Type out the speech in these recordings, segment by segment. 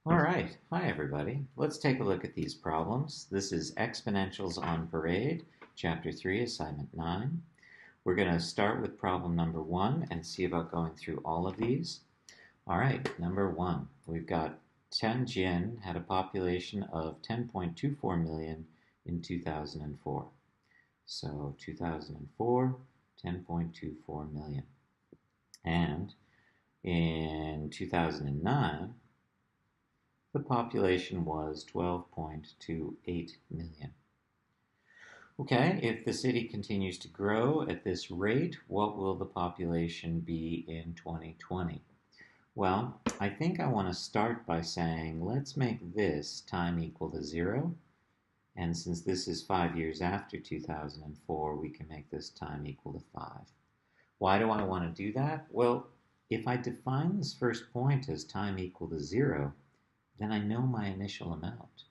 All right, hi everybody. Let's take a look at these problems. This is Exponentials on Parade, Chapter 3, Assignment 9. We're going to start with problem number 1 and see about going through all of these. All right, number 1. We've got Tianjin had a population of 10.24 million in 2004. So 2004, 10.24 million. And in 2009, the population was 12.28 million. Okay, if the city continues to grow at this rate, what will the population be in 2020? Well, I think I want to start by saying let's make this time equal to 0. And since this is 5 years after 2004, we can make this time equal to 5. Why do I want to do that? Well, if I define this first point as time equal to 0, then I know my initial amount.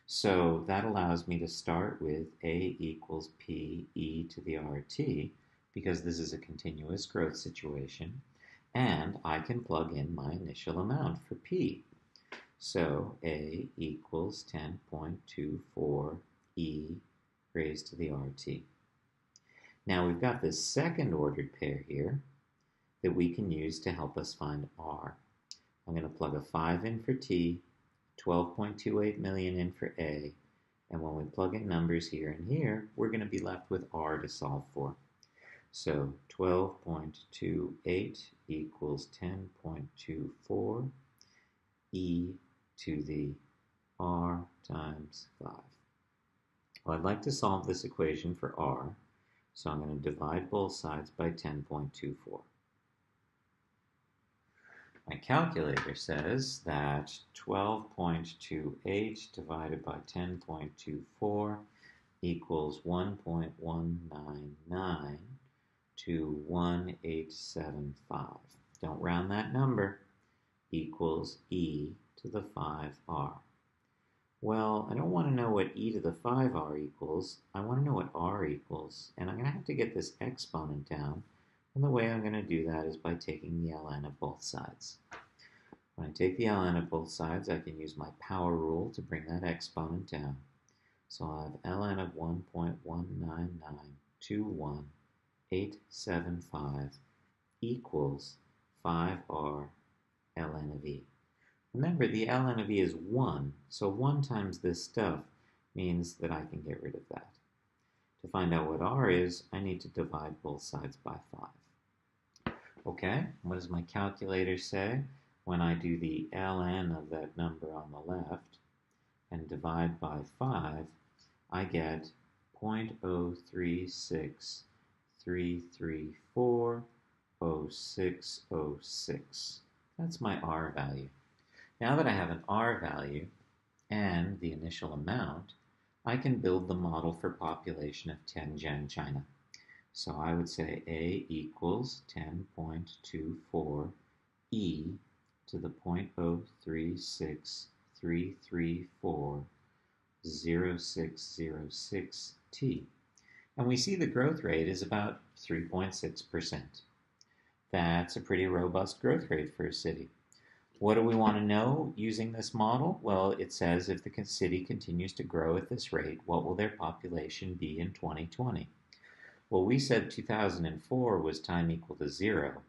So that allows me to start with A equals P e to the RT, because this is a continuous growth situation, and I can plug in my initial amount for P. So A equals 10.24 e raised to the RT. Now we've got this second ordered pair here that we can use to help us find R. I'm going to plug a 5 in for T, 12.28 million in for A, and when we plug in numbers here and here, we're going to be left with R to solve for. So 12.28 equals 10.24 e to the R times 5. Well, I'd like to solve this equation for R, so I'm going to divide both sides by 10.24. My calculator says that 12.28 divided by 10.24 equals 1.199 to 1875. Don't round that number. Equals e to the 5r. Well, I don't want to know what e to the 5r equals. I want to know what r equals. And I'm going to have to get this exponent down. And the way I'm going to do that is by taking the ln of both sides. When I take the ln of both sides, I can use my power rule to bring that exponent down. So I'll have ln of 1.19921.875 equals 5r ln of e. Remember, the ln of e is 1, so 1 times this stuff means that I can get rid of that. To find out what r is, I need to divide both sides by 5. Okay, what does my calculator say? When I do the ln of that number on the left and divide by 5, I get 0.0363340606. That's my r value. Now that I have an r value and the initial amount, I can build the model for population of Tianjin, China. So I would say A equals 10.24 e to the 0.0363340606 t. And we see the growth rate is about 3.6%. That's a pretty robust growth rate for a city. What do we want to know using this model? Well, it says if the city continues to grow at this rate, what will their population be in 2020? Well, we said 2004 was time equal to 0,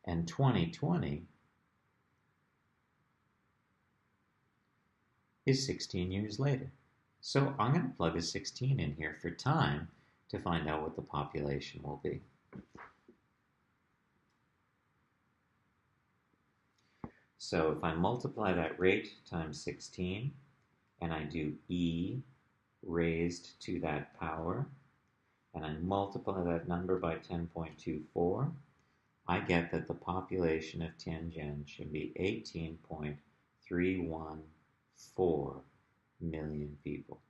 and 2020 is 16 years later. So I'm going to plug a 16 in here for time to find out what the population will be. So if I multiply that rate times 16, and I do e raised to that power, and I multiply that number by 10.24, I get that the population of Tianjin should be 18.314 million people.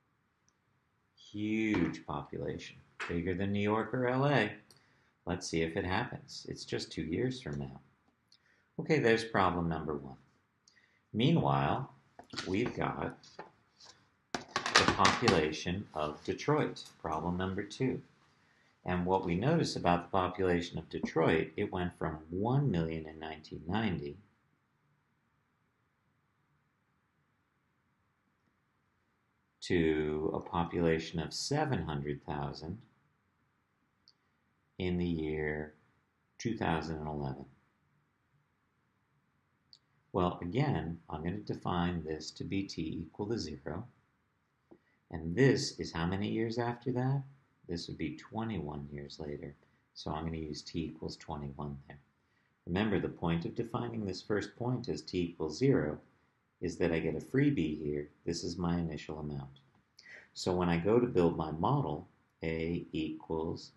Huge population, bigger than New York or LA. Let's see if it happens. It's just 2 years from now. Okay, there's problem number 1. Meanwhile, we've got the population of Detroit, problem number 2. And what we notice about the population of Detroit, it went from 1 million in 1990 to a population of 700,000 in the year 2011? Well, again, I'm going to define this to be t equal to 0. And this is how many years after that? This would be 21 years later. So I'm going to use t equals 21 there. Remember, the point of defining this first point as t equals 0 is that I get a freebie here. This is my initial amount. So when I go to build my model, a equals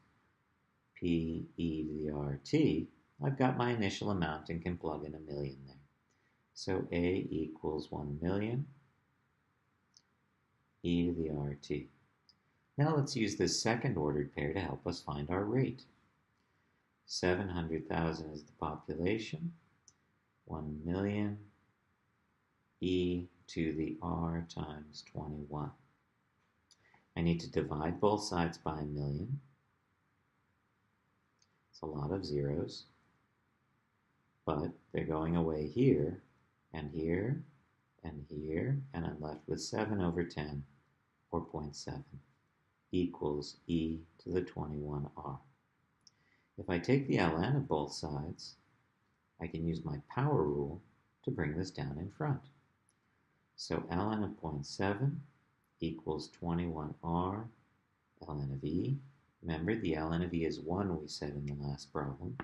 p e to the rt, I've got my initial amount and can plug in a million there. So a equals 1 million e to the rt. Now let's use this second ordered pair to help us find our rate. 700,000 is the population, 1 million e to the r times 21. I need to divide both sides by a million. It's a lot of zeros, but they're going away here, and here, and here, and I'm left with 7 over 10, or 0.7, equals e to the 21r. If I take the ln of both sides, I can use my power rule to bring this down in front. So ln of 0.7 equals 21r ln of e. Remember, the ln of e is 1 we said in the last problem.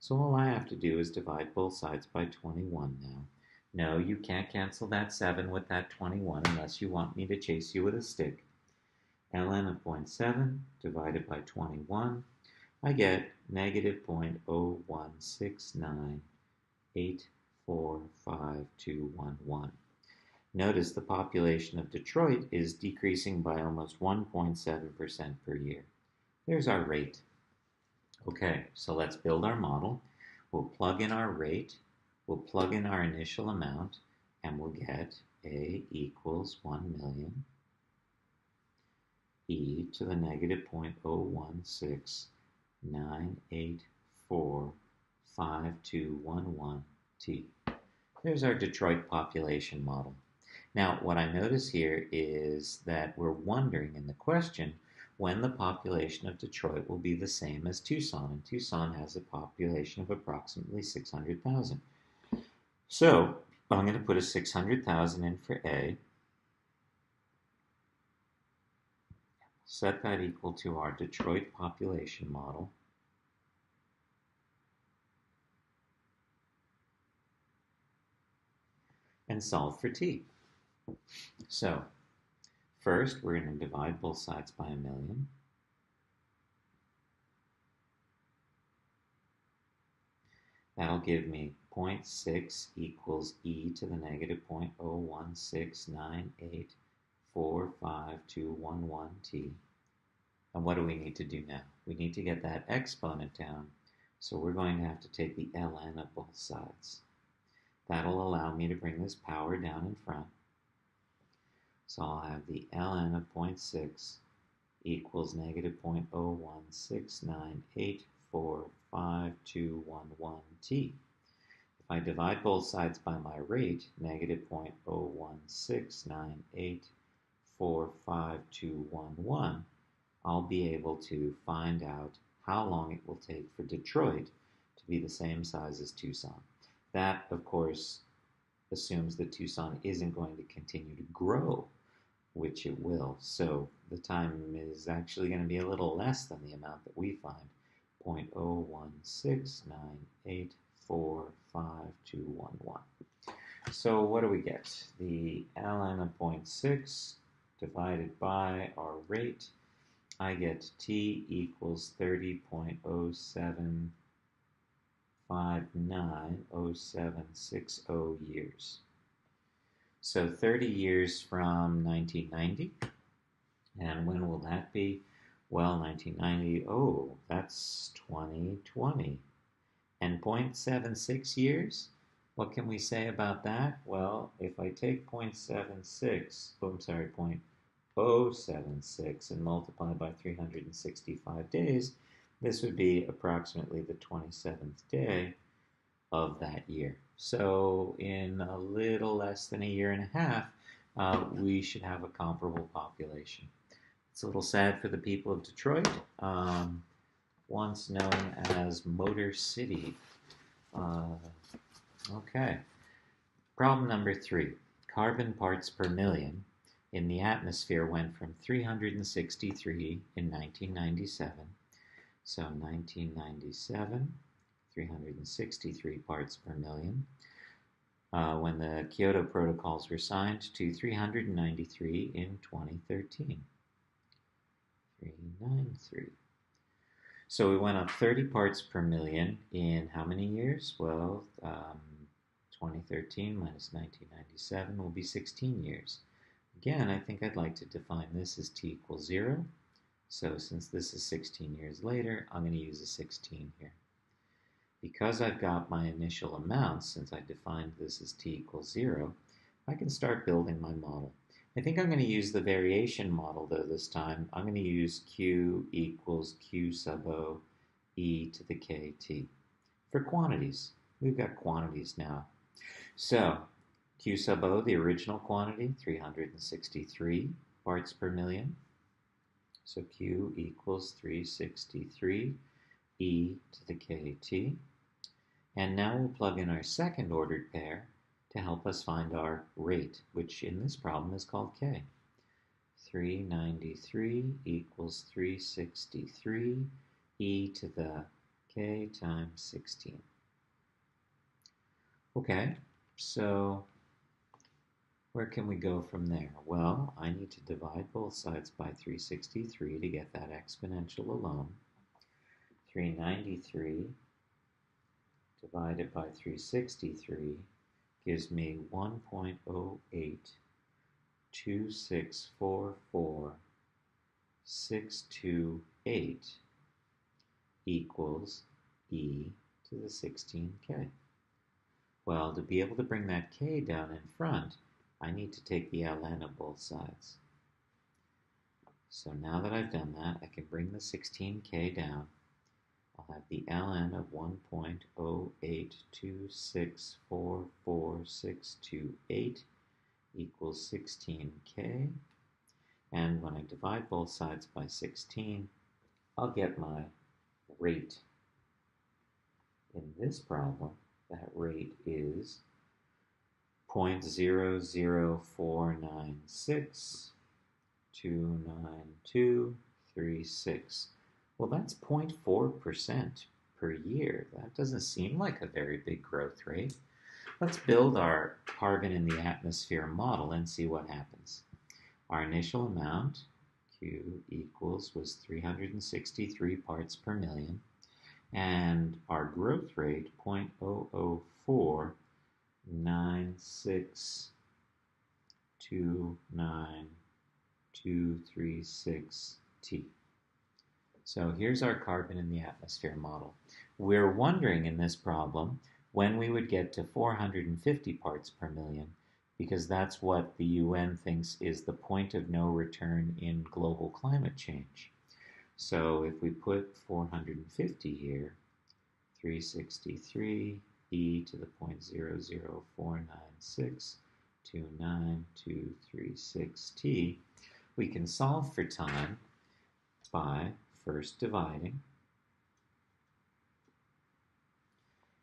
So all I have to do is divide both sides by 21 now. No, you can't cancel that 7 with that 21 unless you want me to chase you with a stick. ln of 0.7 divided by 21, I get negative 0.016984521. Notice the population of Detroit is decreasing by almost 1.7% per year. There's our rate. Okay, so let's build our model. We'll plug in our rate, we'll plug in our initial amount, and we'll get a equals 1 million e to the negative 0.016984521 t. There's our Detroit population model. Now, what I notice here is that we're wondering in the question when the population of Detroit will be the same as Tucson, and Tucson has a population of approximately 600,000. So I'm going to put a 600,000 in for A, set that equal to our Detroit population model, and solve for t. So first, we're going to divide both sides by a million. That'll give me 0.6 equals e to the negative 0.016984521t. And what do we need to do now? We need to get that exponent down, so we're going to have to take the ln of both sides. That'll allow me to bring this power down in front. So I'll have the ln of 0.6 equals negative 0.016984521t. If I divide both sides by my rate, negative 0.016984521, I'll be able to find out how long it will take for Detroit to be the same size as Tucson. That, of course, assumes that Tucson isn't going to continue to grow, which it will. So the time is actually going to be a little less than the amount that we find, 0.016984521. So what do we get? The ln of 0.6 divided by our rate, I get t equals 30.0760 years. So 30 years from 1990. And when will that be? Well, 1990, oh, that's 2020. And 0.76 years? What can we say about that? Well, if I take 0.076 and multiply by 365 days, this would be approximately the 27th day of that year. So in a little less than a year and a half, we should have a comparable population. It's a little sad for the people of Detroit, once known as Motor City. Okay. Problem number 3. Carbon parts per million in the atmosphere went from 363 in 1997. So 1997, 363 parts per million. When the Kyoto Protocols were signed, to 393 in 2013. 393. So we went up 30 parts per million in how many years? Well, 2013 minus 1997 will be 16 years. Again, I think I'd like to define this as t equals 0. So since this is 16 years later, I'm going to use a 16 here. Because I've got my initial amounts, since I defined this as t equals 0, I can start building my model. I think I'm going to use the variation model, though, this time. I'm going to use q equals q sub o e to the kt. For quantities, we've got quantities now. So, q sub o, the original quantity, 363 parts per million. So q equals 363 e to the kt. And now we'll plug in our second ordered pair to help us find our rate, which in this problem is called k. 393 equals 363 e to the k times 16. Okay, so where can we go from there? Well, I need to divide both sides by 363 to get that exponential alone. 393 divided by 363 gives me 1.082644,628 equals e to the 16k. Well, to be able to bring that k down in front, I need to take the ln of both sides. So now that I've done that, I can bring the 16k down. I'll have the ln of 1.082644,628 equals 16k. And when I divide both sides by 16, I'll get my rate. In this problem, that rate is 0.00496,29236. Well, that's 0.4% per year. That doesn't seem like a very big growth rate. Let's build our carbon in the atmosphere model and see what happens. Our initial amount, Q equals, was 363 parts per million. And our growth rate, 0.00496292236T. So here's our carbon in the atmosphere model. We're wondering in this problem when we would get to 450 parts per million, because that's what the UN thinks is the point of no return in global climate change. So if we put 450 here, 363 e to the 0.00496292236t, we can solve for time by first dividing.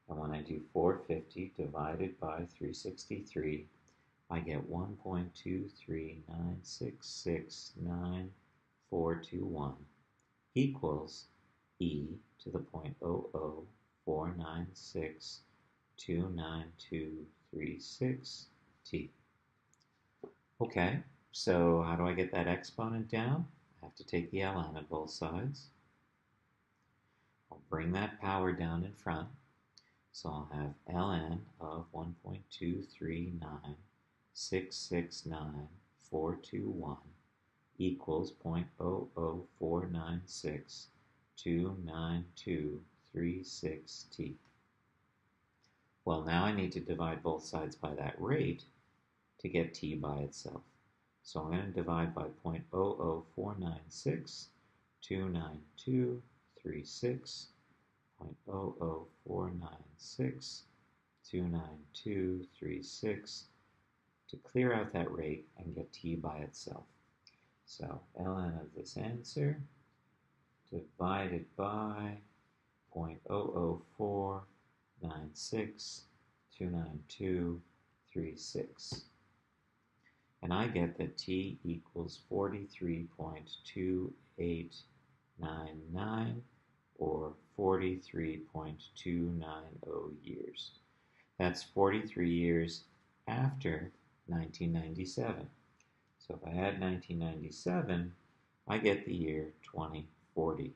And when I do 450 divided by 363, I get 1.239669421 equals e to the 0.00496292236t. Okay, so how do I get that exponent down? I have to take the ln of both sides. I'll bring that power down in front. So I'll have ln of 1.239669421 equals 0.00496292236t. Well, now I need to divide both sides by that rate to get t by itself. So I'm going to divide by 0.00496292236, 0.00496292236 to clear out that rate and get t by itself. So ln of this answer divided by 0.0049629236. And I get that t equals 43.2899 or 43.290 years. That's 43 years after 1997. So if I add 1997, I get the year 2040.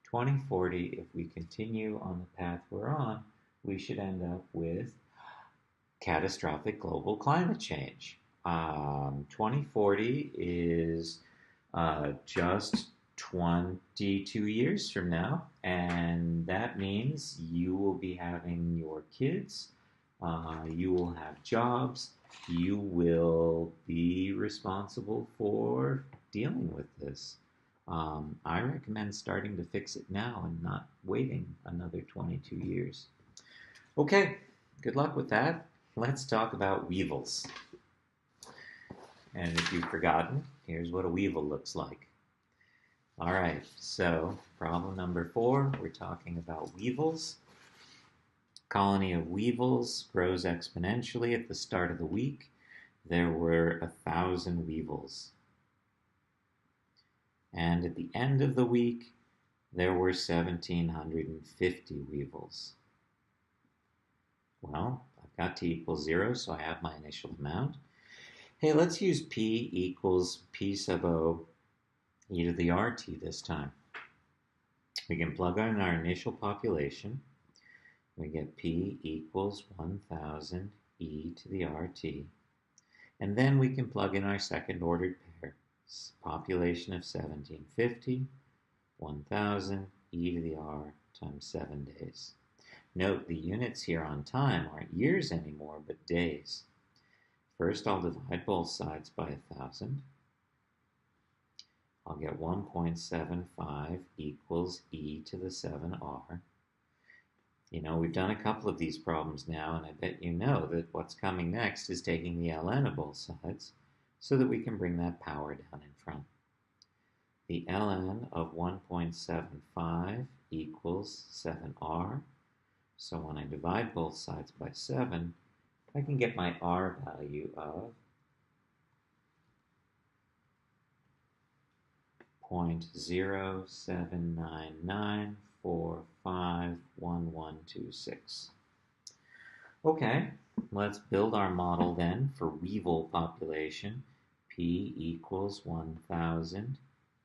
2040, if we continue on the path we're on, we should end up with catastrophic global climate change. 2040 is just 22 years from now, and that means you will be having your kids, you will have jobs, you will be responsible for dealing with this. I recommend starting to fix it now and not waiting another 22 years. Okay, good luck with that. Let's talk about weevils. And if you've forgotten, here's what a weevil looks like. All right, so problem number 4, we're talking about weevils. Colony of weevils grows exponentially. At the start of the week, there were 1,000 weevils. And at the end of the week, there were 1,750 weevils. Well, I've got t equals 0, so I have my initial amount. Hey, let's use p equals p sub o e to the rt this time. We can plug in our initial population. We get p equals 1,000 e to the rt. And then we can plug in our second ordered pair. Population of 1,750, 1,000 e to the r times 7 days. Note the units here on time aren't years anymore, but days. First, I'll divide both sides by 1,000. I'll get 1.75 equals e to the 7r. You know, we've done a couple of these problems now, and I bet you know that what's coming next is taking the ln of both sides so that we can bring that power down in front. The ln of 1.75 equals 7r. So when I divide both sides by 7, I can get my r value of 0.0799451126. Okay, let's build our model then for weevil population. P equals 1,000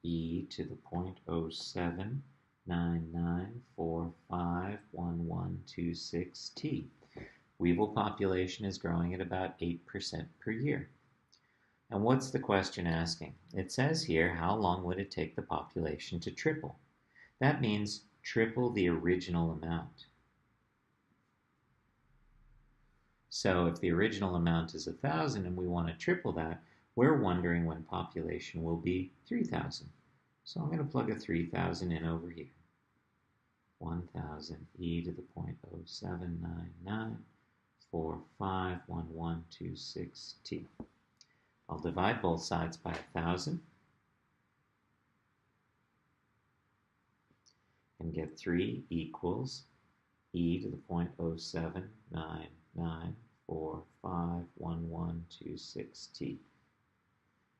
e to the 0.0799451126t. Weevil population is growing at about 8% per year. And what's the question asking? It says here, how long would it take the population to triple? That means triple the original amount. So if the original amount is 1,000 and we want to triple that, we're wondering when population will be 3,000. So I'm going to plug a 3,000 in over here. 1,000 e to the 0.0799451126t. I'll divide both sides by 1,000 and get 3 equals e to the 0.0799451126t.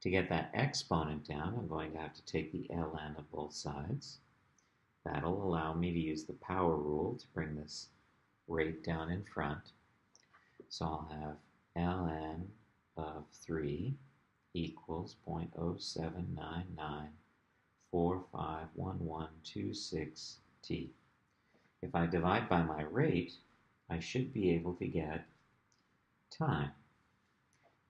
To get that exponent down, I'm going to have to take the ln of both sides. That'll allow me to use the power rule to bring this rate down in front. So I'll have ln of 3 equals 0.0799451126t. If I divide by my rate, I should be able to get time.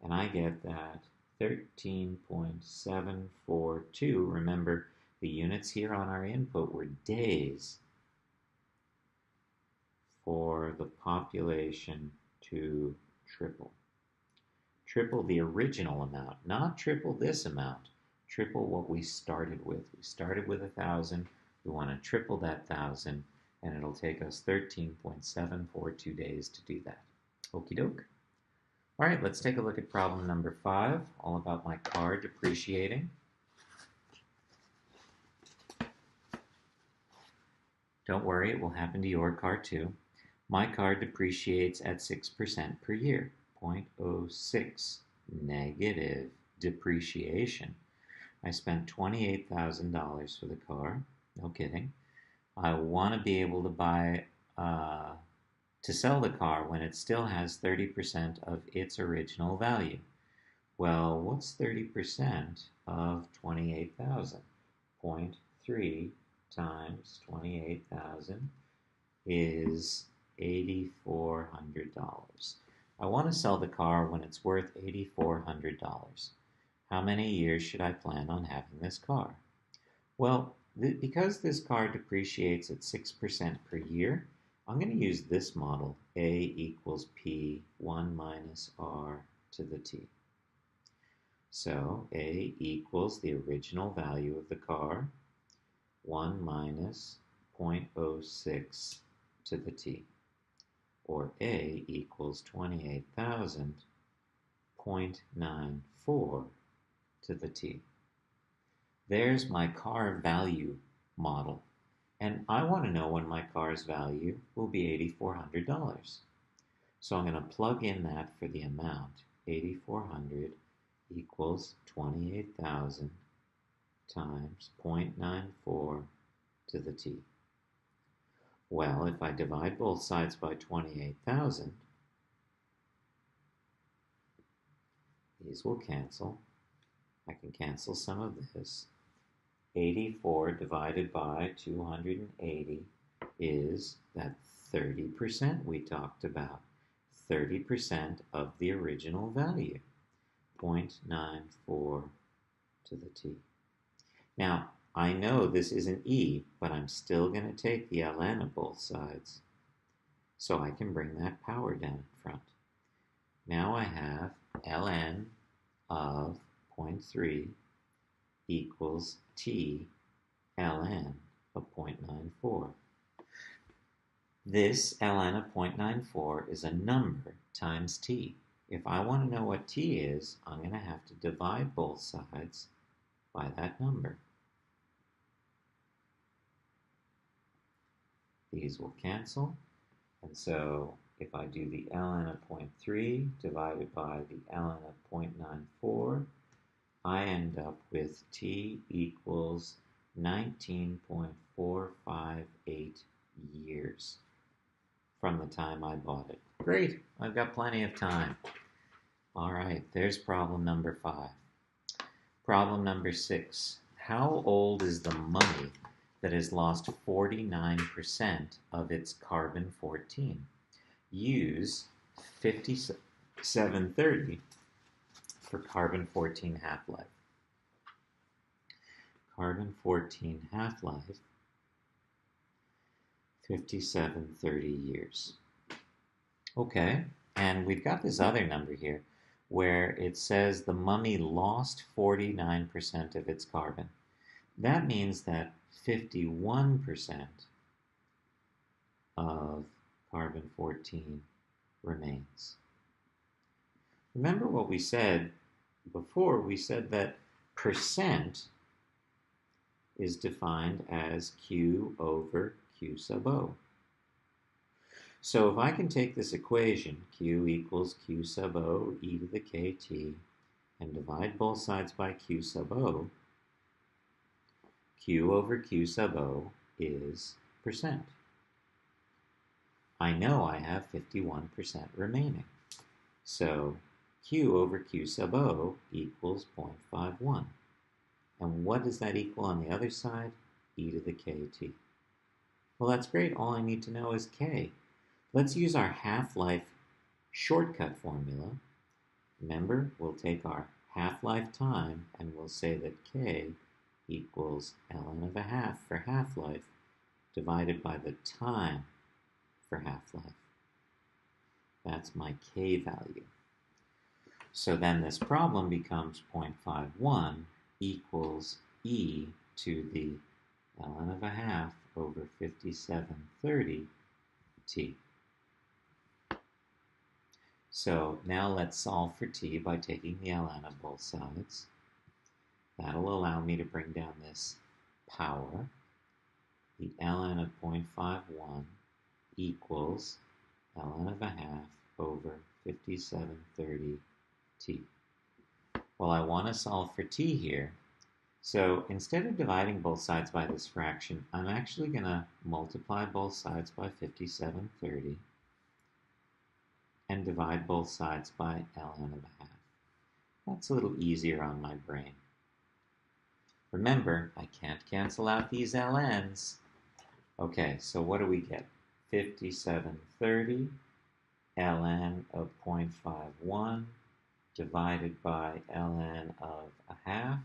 And I get that 13.742. Remember, the units here on our input were days for the population to triple. Triple the original amount, not triple this amount. Triple what we started with. We started with 1,000. We want to triple that 1,000, and it'll take us 13.742 days to do that. Okie doke. All right, let's take a look at problem number 5, all about my car depreciating. Don't worry, it will happen to your car too. My car depreciates at 6% per year, 0.06 negative depreciation. I spent $28,000 for the car, no kidding. I want to be able to sell the car when it still has 30% of its original value. Well, what's 30% of 28,000? 0.3 times 28,000 is $8,400. I want to sell the car when it's worth $8,400. How many years should I plan on having this car? Well, because this car depreciates at 6% per year, I'm going to use this model, A equals P 1 minus R to the T. So A equals the original value of the car, 1 minus 0.06 to the T. Or A equals 28,000, 0.94 to the T. There's my car value model. And I want to know when my car's value will be $8,400. So I'm going to plug in that for the amount. 8,400 equals 28,000 times 0.94 to the T. Well, if I divide both sides by 28,000, these will cancel. I can cancel some of this. 84 divided by 280 is that 30% we talked about. 30% of the original value, 0.94 to the T. Now, I know this is an E, but I'm still going to take the ln of both sides, so I can bring that power down in front. Now I have ln of 0.3 equals T ln of 0.94. This ln of 0.94 is a number times T. If I want to know what T is, I'm going to have to divide both sides by that number. These will cancel, and so if I do the ln of 0.3 divided by the ln of 0.94, I end up with T equals 19.458 years from the time I bought it. Great, I've got plenty of time. All right, there's problem number 5. Problem number 6. How old is the mummy that has lost 49% of its carbon-14? Use 5730 for carbon-14 half-life. Carbon-14 half-life, 5730 years. Okay, and we've got this other number here where it says the mummy lost 49% of its carbon. That means that 51% of carbon-14 remains. Remember what we said before? We said that percent is defined as Q over Q sub O. So if I can take this equation, Q equals Q sub O e to the kt, and divide both sides by Q sub O, Q over Q sub O is percent. I know I have 51% remaining. So Q over Q sub O equals 0.51. And what does that equal on the other side? E to the kt. Well, that's great. All I need to know is K. Let's use our half-life shortcut formula. Remember, we'll take our half-life time and we'll say that K equals ln of a half for half-life divided by the time for half-life. That's my K value. So then this problem becomes 0.51 equals e to the ln of a half over 5730 t. So now let's solve for t by taking the ln of both sides. That'll allow me to bring down this power. The ln of 0.51 equals ln of a half over 5730t. Well, I want to solve for t here. So instead of dividing both sides by this fraction, I'm actually going to multiply both sides by 5730 and divide both sides by ln of a half. That's a little easier on my brain. Remember, I can't cancel out these ln's. Okay, so what do we get? 5730 ln of 0.51 divided by ln of a half,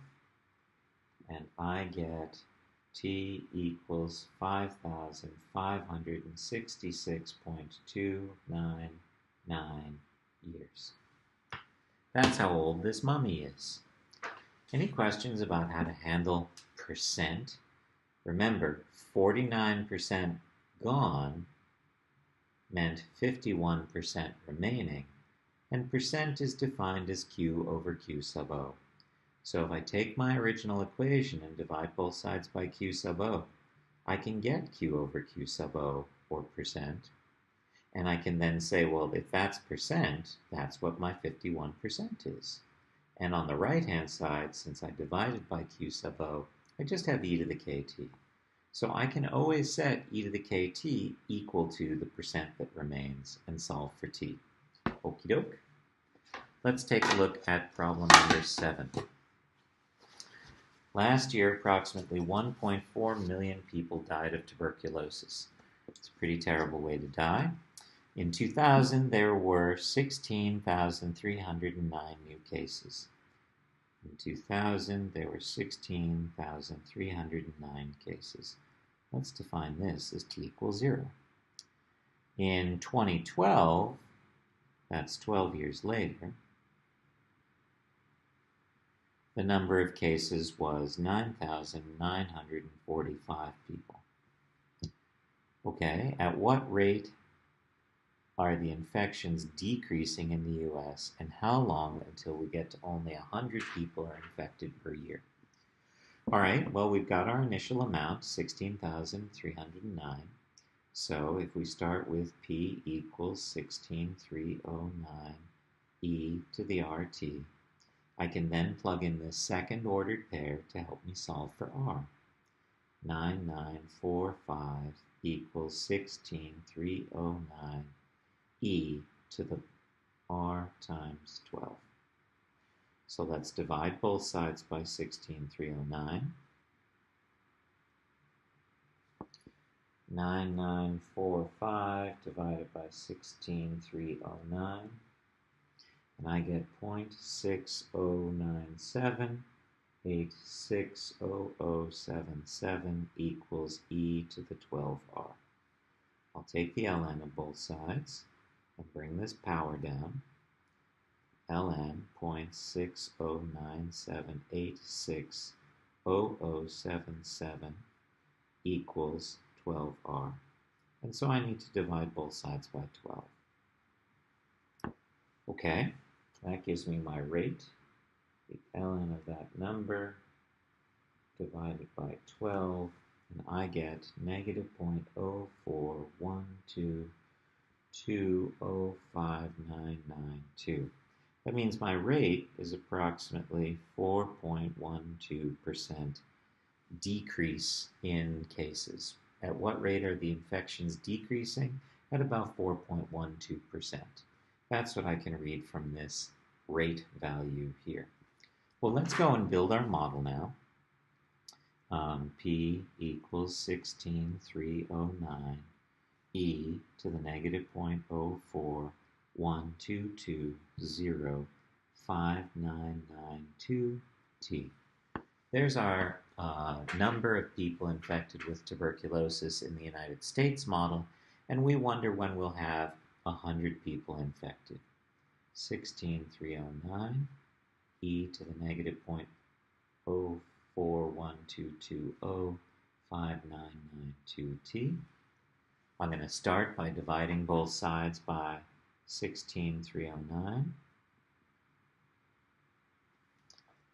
and I get t equals 5,566.299 years. That's how old this mummy is. Any questions about how to handle percent? Remember, 49% gone meant 51% remaining, and percent is defined as q over q sub o. So if I take my original equation and divide both sides by q sub o, I can get q over q sub o, or percent. And I can then say, well, if that's percent, that's what my 51% is. And on the right-hand side, since I divided by q sub o, I just have e to the kt. So I can always set e to the kt equal to the percent that remains and solve for t. Okie doke. Let's take a look at problem number 7. Last year, approximately 1.4 million people died of tuberculosis. It's a pretty terrible way to die. In 2000, there were 16,309 new cases. In 2000, there were 16,309 cases. Let's define this as t equals 0. In 2012, that's 12 years later, the number of cases was 9,945 people. Okay, at what rate are the infections decreasing in the US, and how long until we get to only 100 people are infected per year? All right, well, we've got our initial amount, 16,309. So if we start with p equals 16,309 e to the rt, I can then plug in this second ordered pair to help me solve for r. 9945 equals 16,309 e to the r times 12. So let's divide both sides by 16,309. 9945 divided by 16,309. And I get 0.6097860077 equals e to the 12r. I'll take the ln of both sides and bring this power down. ln 0.6097860077 equals 12r. And so I need to divide both sides by 12. Okay, that gives me my rate. The ln of that number divided by 12, and I get negative 0.04122059992. That means my rate is approximately 4.12% decrease in cases. At what rate are the infections decreasing? At about 4.12%. That's what I can read from this rate value here. Well, let's go and build our model now. P equals 16,309 e to the negative 0.04122059992 t. There's our number of people infected with tuberculosis in the United States model, and we wonder when we'll have 100 people infected. 16,309 e to the negative 0.04122059992t. I'm going to start by dividing both sides by 16,309.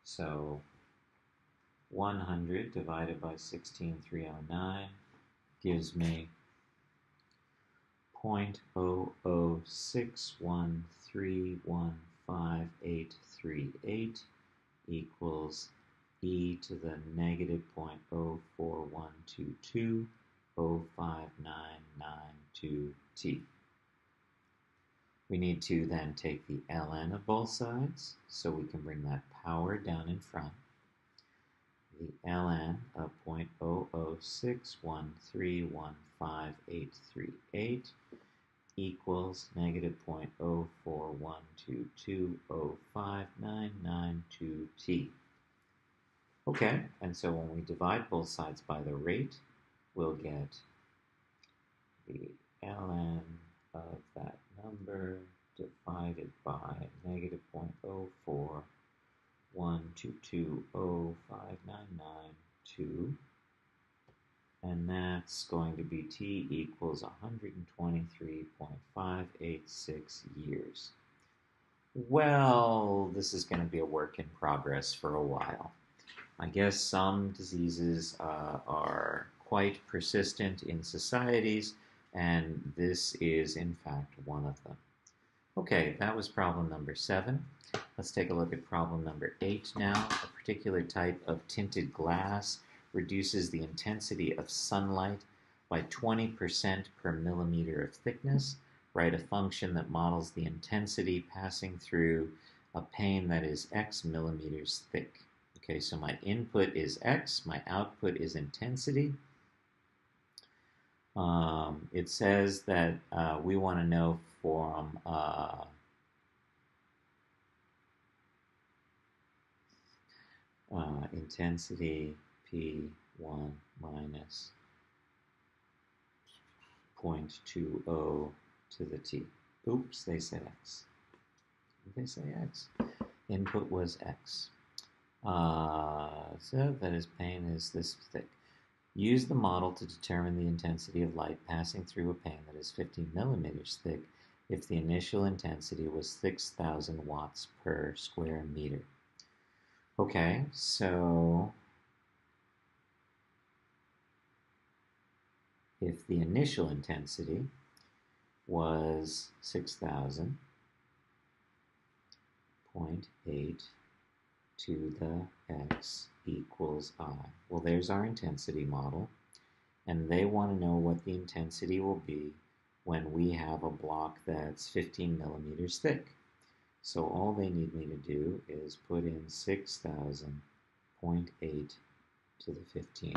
So 100 divided by 16,309 gives me 0.0061315838 equals e to the negative 0.04122059992t. We need to then take the ln of both sides, so we can bring that power down in front. The ln of 0.061315838 equals negative 0.04122059992t. Okay, and so when we divide both sides by the rate, we'll get the ln of that number divided by negative 0.04122059992, and that's going to be t equals 123.586 years. Well, this is going to be a work in progress for a while. I guess some diseases are quite persistent in societies, and this is in fact one of them. Okay, that was problem number 7. Let's take a look at problem number 8 now. A particular type of tinted glass reduces the intensity of sunlight by 20% per millimeter of thickness. Write a function that models the intensity passing through a pane that is x millimeters thick. Okay, so my input is x, my output is intensity. It says that we want to know from intensity P1 minus 0.20 to the t. Oops, they said x. Did they say x? Input was x. So that is pane is this thick. Use the model to determine the intensity of light passing through a pane that is 15 millimeters thick if the initial intensity was 6,000 watts per square meter. Okay, so if the initial intensity was 6,000, 0.8 to the x equals I. Well, there's our intensity model, and they want to know what the intensity will be when we have a block that's 15 millimeters thick. So all they need me to do is put in 6,000, 0.8 to the 15.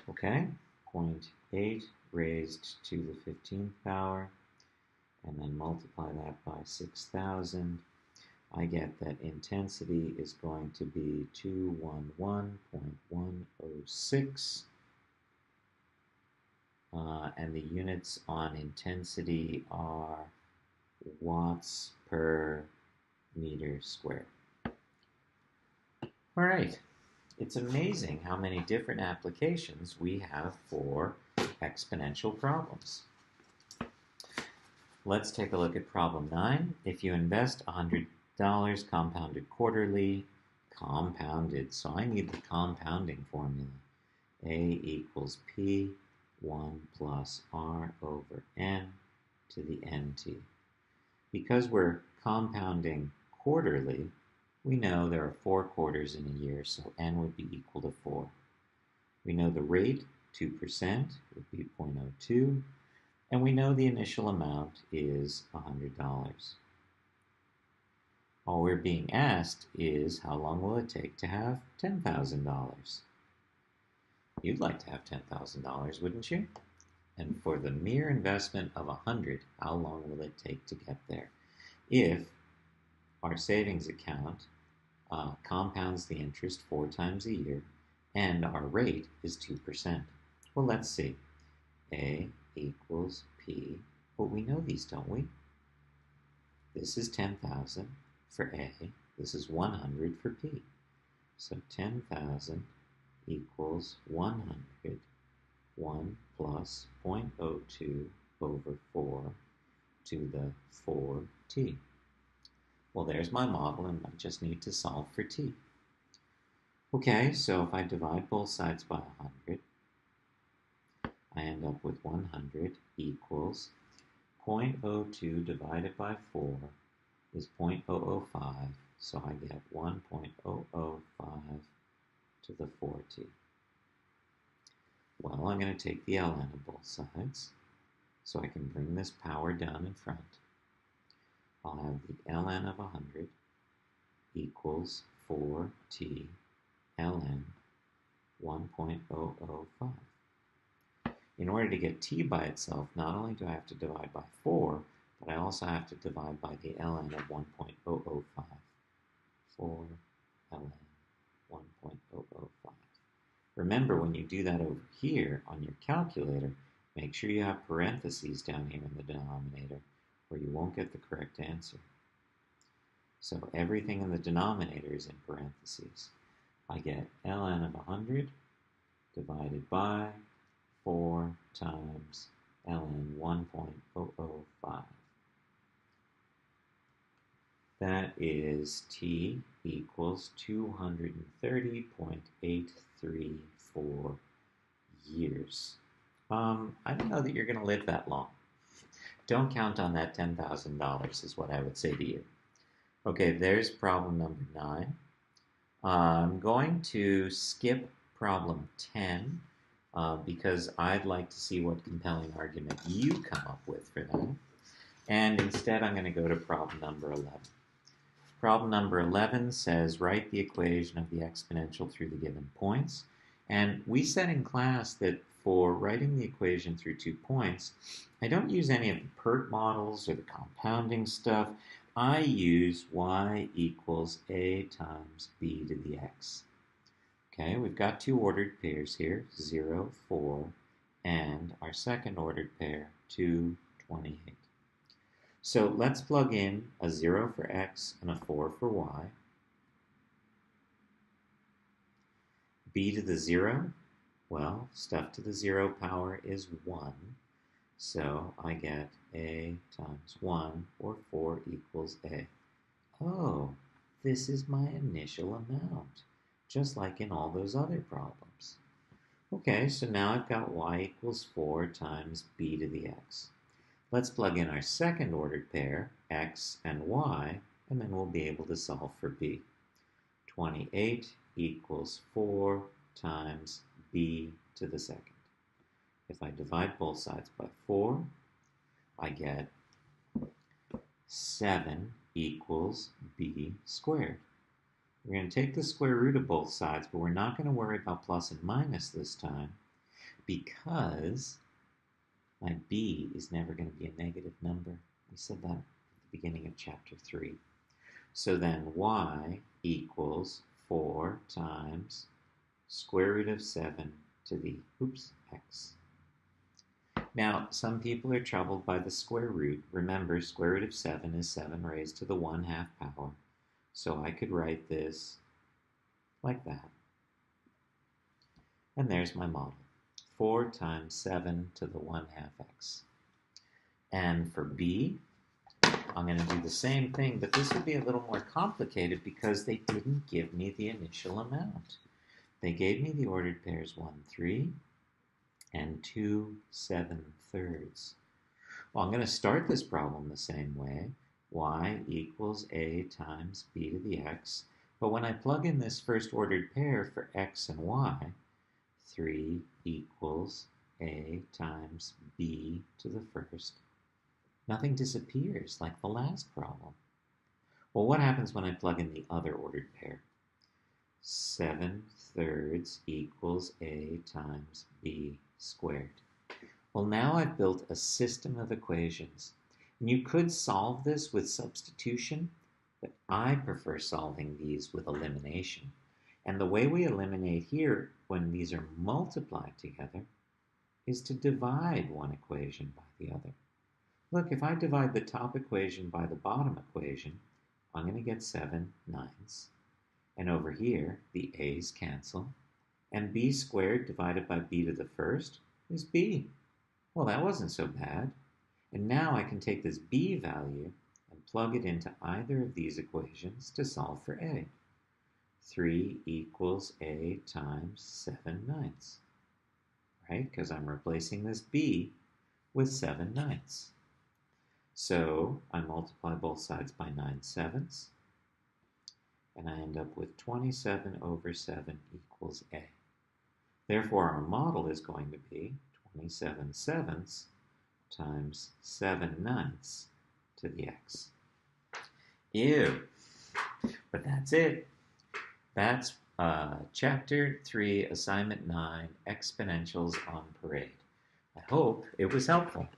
Okay, 0.8 raised to the 15th power, and then multiply that by 6,000. I get that intensity is going to be 211.106, and the units on intensity are watts per meter squared. All right, it's amazing how many different applications we have for exponential problems. Let's take a look at problem 9. If you invest $100 compounded quarterly, so I need the compounding formula. A equals P1 plus R over N to the NT. Because we're compounding quarterly, we know there are 4 quarters in a year, so N would be equal to 4. We know the rate, 2%, would be 0.02, and we know the initial amount is $100. All we're being asked is how long will it take to have $10,000? You'd like to have $10,000, wouldn't you? And for the mere investment of 100, how long will it take to get there? If our savings account compounds the interest 4 times a year and our rate is 2%. Well, let's see. A equals P, but we know these, don't we? This is 10,000 for A. This is 100 for P. So 10,000 equals 100. 1 plus 0.02 over 4 to the 4t. Well, there's my model, and I just need to solve for t. Okay, so if I divide both sides by 100, I end up with 100 equals 0.02 divided by 4 is 0.005, so I get 1.005 to the 4t. Well, I'm going to take the ln of both sides, so I can bring this power down in front. I'll have the ln of 100 equals 4t ln 1.005. In order to get t by itself, not only do I have to divide by 4, but I also have to divide by the ln of 1.005. 4 ln 1.005. Remember, when you do that over here on your calculator, make sure you have parentheses down here in the denominator, or you won't get the correct answer. So everything in the denominator is in parentheses. I get ln of 100 divided by 4 times ln 1.005. That is t equals 230.834 years. I don't know that you're going to live that long. Don't count on that $10,000 is what I would say to you. Okay, there's problem number 9. I'm going to skip problem 10 because I'd like to see what compelling argument you come up with for that. And instead, I'm going to go to problem number 11. Problem number 11 says write the equation of the exponential through the given points. And we said in class that for writing the equation through 2 points, I don't use any of the PERT models or the compounding stuff. I use y equals a times b to the x. Okay, we've got 2 ordered pairs here, 0, 4, and our second ordered pair, 2, 28. So let's plug in a 0 for x and a 4 for y. B to the 0, well, stuff to the 0 power is 1. So I get a times 1, or 4 equals a. Oh, this is my initial amount, just like in all those other problems. Okay, so now I've got y equals 4 times b to the x. Let's plug in our second ordered pair, x and y, and then we'll be able to solve for b. 28 equals 4 times b to the second. If I divide both sides by 4, I get 7 equals b squared. We're going to take the square root of both sides, but we're not going to worry about plus and minus this time because my b is never going to be a negative number. We said that at the beginning of chapter 3. So then y equals 4 times square root of 7 to the, x. Now, some people are troubled by the square root. Remember, square root of 7 is 7 raised to the 1/2 power. So I could write this like that. And there's my model. 4 times 7 to the 1/2 x. And for b, I'm going to do the same thing, but this would be a little more complicated because they didn't give me the initial amount. They gave me the ordered pairs 1, 3, and 2, 7/3. Well, I'm going to start this problem the same way. Y equals a times b to the x. But when I plug in this first ordered pair for x and y, 3 equals a times b to the first. Nothing disappears like the last problem. Well, what happens when I plug in the other ordered pair? 7/3 equals a times b squared. Well, now I've built a system of equations. And you could solve this with substitution, but I prefer solving these with elimination. And the way we eliminate here, when these are multiplied together, is to divide one equation by the other. Look, if I divide the top equation by the bottom equation, I'm going to get 7 9s. And over here, the a's cancel. And b squared divided by b to the first is b. Well, that wasn't so bad. And now I can take this b value and plug it into either of these equations to solve for a. 3 equals a times 7/9, right? Because I'm replacing this b with 7/9. So I multiply both sides by 9/7, and I end up with 27 over 7 equals a. Therefore, our model is going to be 27/7 times 7/9 to the x. Ew. But that's it. That's Chapter 3, Assignment 9, Exponentials on Parade. I hope it was helpful.